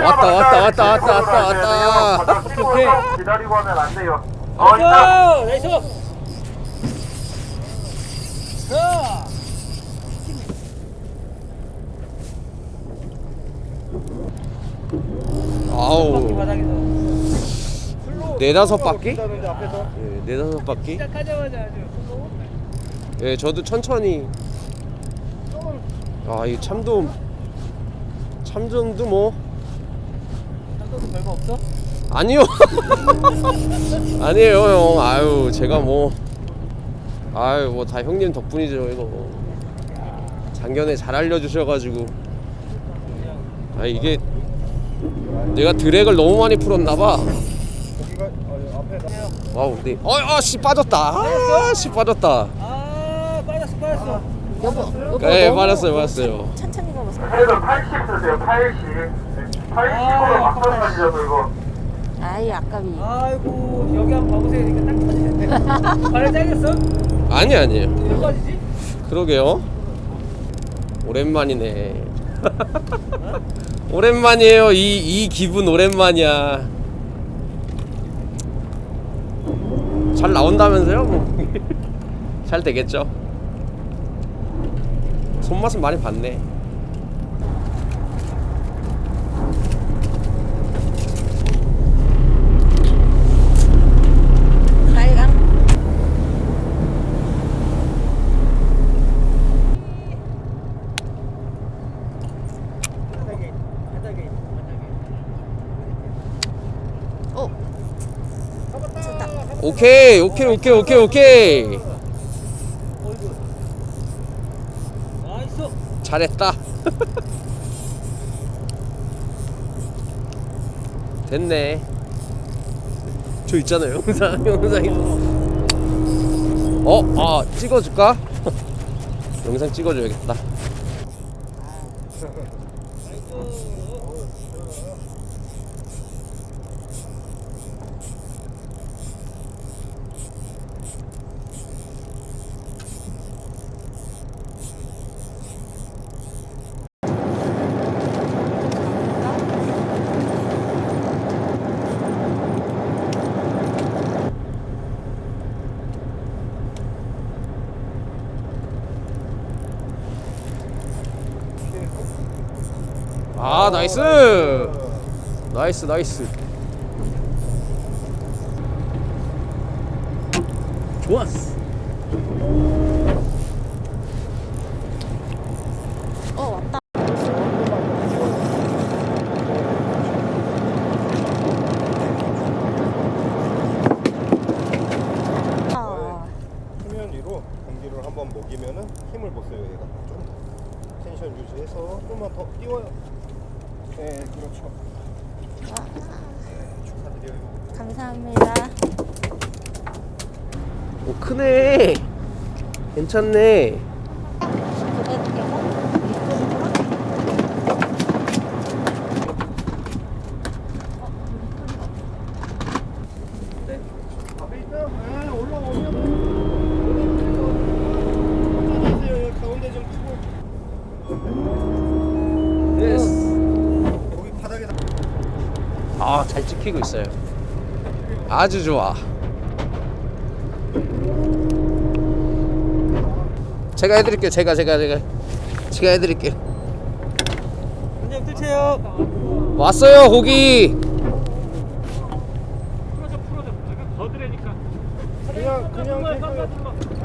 왔다. 오케이. 기다리고 하면 안 돼요. 있다. 나이스. 자. 아우. 네다섯 바퀴? 앞에서. 예, 네다섯 바퀴? 시작하자마자 아주 예, 저도 천천히. 아, 이 참돔도 뭐 한도도 별거 없어? 아니요. 아니에요, 형. 아유, 제가 뭐 다 형님 덕분이죠, 이거. 작년에 잘 알려주셔가지고. 아, 이게 내가 드랙을 너무 많이 풀었나봐. 와우, 네. 씨 빠졌다. 씨 빠졌다. 아 빠졌어. 여보 네, 빠졌어요. 천천히 가보세요. 그래도 80 쓰세요. 80. 80으로 막 떨어지죠, 이거. 아이 아까비. 아이고 여기 한번 봐보세요. 이렇게 딱 터지는데. 발을 잘렸어? 아니에요. 왜 빠지지? 그러게요. 오랜만이네. 오랜만이에요. 이 기분 오랜만이야. 잘 나온다면서요? 뭐. 잘 되겠죠. 손맛은 많이 봤네. 빨강. 오. 좋다. 오케이. 나이스. 잘했다. 됐네. 저 있잖아요, 영상에서. 찍어줄까? 영상 찍어줘야겠다. 아, 나이스. 좋았어. 왔다. 수면 위로 공기를 한번 먹이면은 힘을 못 써요, 얘가. 좀 텐션 유지해서 좀만 더 띄워요. 네, 그렇죠. 축하드려요. 감사합니다. 오, 크네. 괜찮네. 앞에 있다. 올라오면. 여기 가운데 좀 푸고. 예스. 거기 바닥에다. 잘 찍히고 있어요. 아주 좋아. 제가 해드릴게요. 제가 해드릴게요. 선생님 뜰채요. 왔어요, 고기. 풀어줘. 약간 거드래니까. 그냥 땡겨요.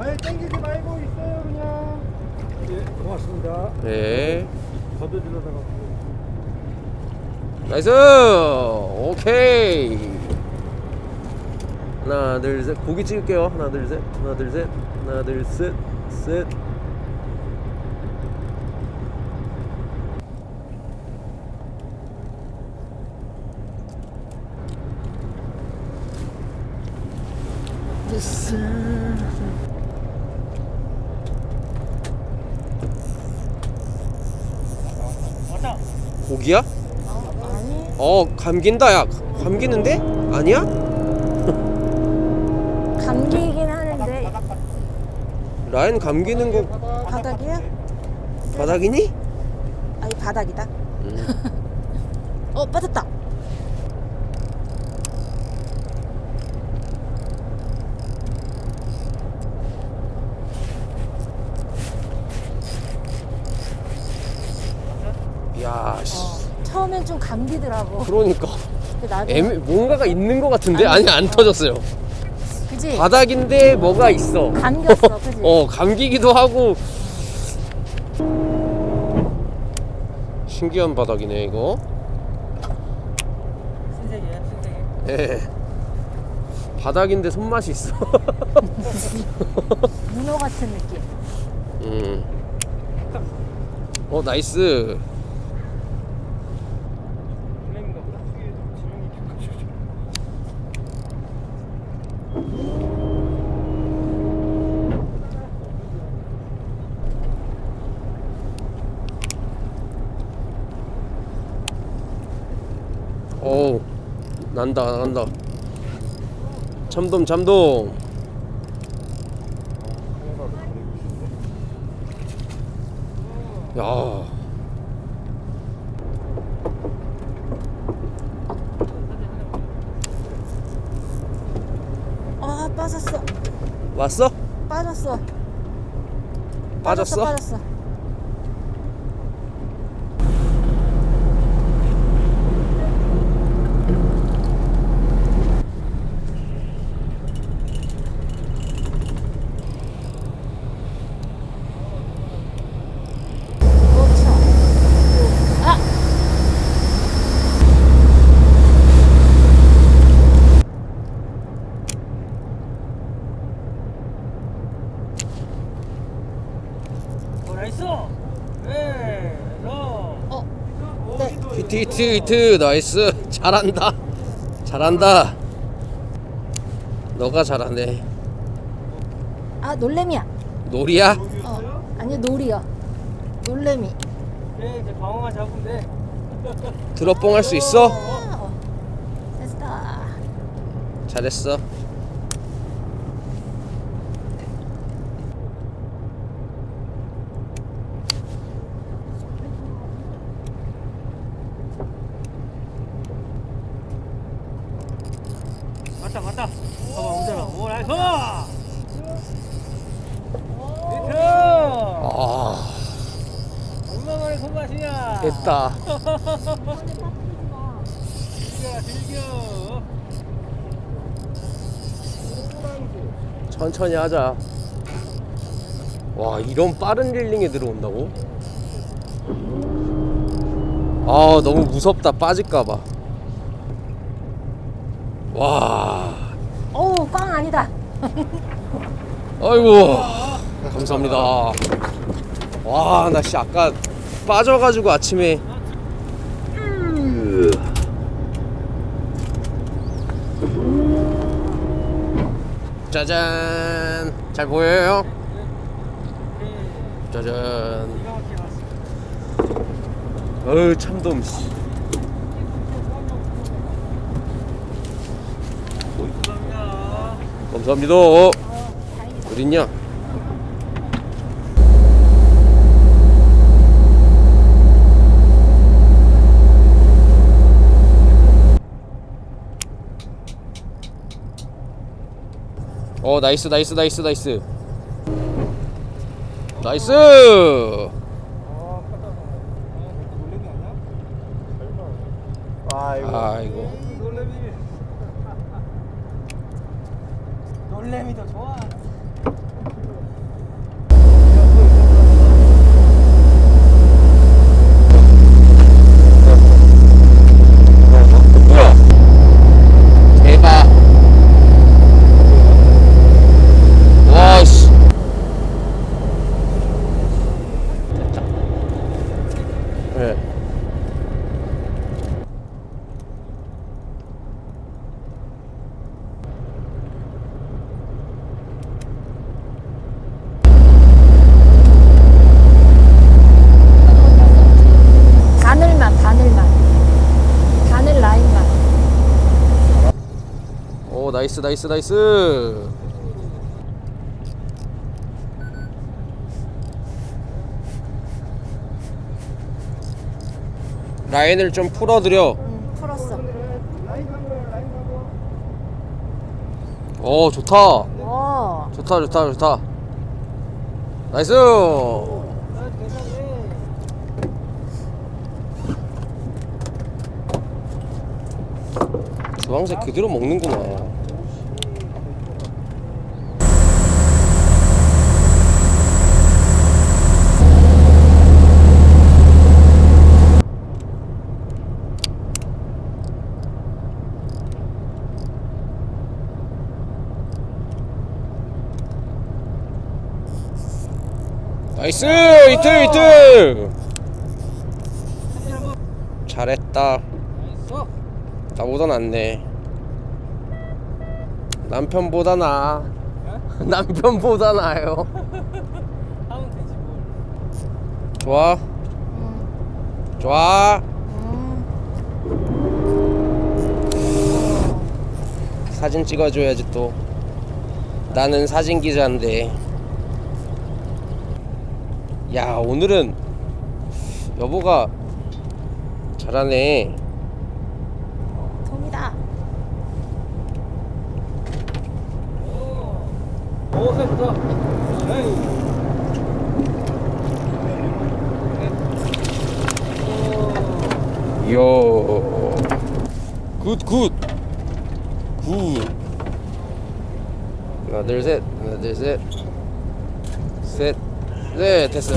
아예 땡기지 말고 있어요, 그냥. 예, 고맙습니다. 네. 걷어주려다가. 나이스. 오케이. 하나, 둘, 셋. 고기 찍을게요. 하나, 둘, 셋. 셋. 왔다. 고기야? 아니 감긴다. 야, 감기는데? 아니야? 감기긴 하는데 라인 감기는 거 바닥이야? 바닥이니? 아니 바닥이다. 빠졌다. 야, 씨. 처음엔 좀 감기더라고. 그러니까 근데 나중에 뭔가가 있는 것 같은데 아니, 아니 안 터졌어요. 그지? 바닥인데 뭐가 있어. 감겼어, 그지? 감기기도 하고. 신기한 바닥이네 이거. 신세계야, 신세계. 예. 바닥인데 손맛이 있어. 문어 같은 느낌. 나이스. 블랙인가 보다. 오, 난다. 참돔. 야, 빠졌어. 왔어? 빠졌어. 빠졌어? 빠졌어. 아! 나이스. 네. 네. 히트. 나이스. 잘한다. 너가 잘하네. 놀래미야. 놀이야? 아니, 놀이야. 놀래미. 그래, 이제 방어만 잡으면 돼. 드롭봉 할 수 있어? 됐다. 잘했어. 맞다. 봐봐, 오잖아. 오, 나이스. 히트. 아, 얼마만에 손맛이냐? 됐다. 즐겨. 천천히 하자. 와, 이런 빠른 릴링에 들어온다고? 아, 너무 무섭다. 빠질까봐. 와, 꽝 아니다. 아이고, 감사합니다. 와, 나 씨 아까 빠져가지고 아침에. 짜잔. 잘 보여요? 짜잔. 어우, 참돔. 씨. 감사합니다. 어딨냐? 나이스. 아이고. 놀래미 더 좋아. 뭐야? 대박. 와, 씨. 네. 바늘 라인만. 나이스. 라인을 좀 풀어드려. 풀었어. 오 좋다. 와. 좋다. 나이스. 괜찮네. 주황색 그대로 먹는구나. 나이스. 이틀 잘했다. 나이스. 나보다 낫네. 남편보다 나아. 남편보다 나아요. 하면 되지 뭘. 좋아 좋아. 사진 찍어줘야지 또. 나는 사진 기자인데. 야 오늘은 여보가 잘하네. 통이다. 오, 세 좋다. 에이. 이야 굿 하나 둘셋 네 됐어.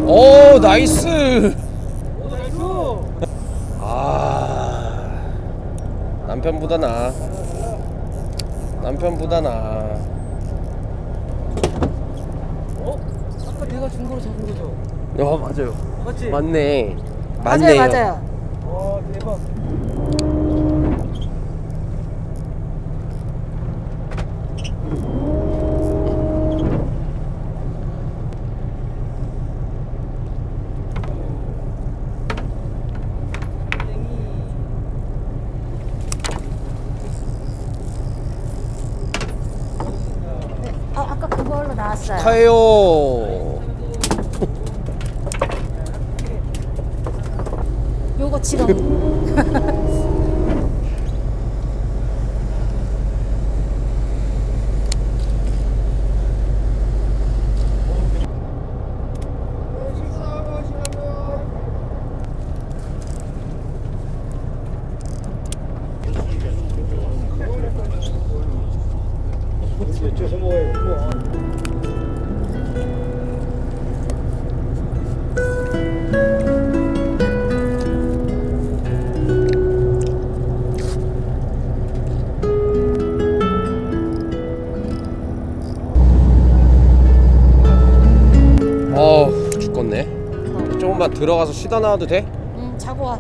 오 나이스. 오, 나이스. 아 남편보다 나아. 어? 아까 내가 준 거로 잡은 거죠? 맞아요. 맞지? 맞네. 맞네요. 맞아요. 와, 대박. 네. 아까 그걸로 나왔어요. 축하해요. 요거 지금. 죽겠네. 조금만 들어가서 쉬다 나와도 돼? 자고 와.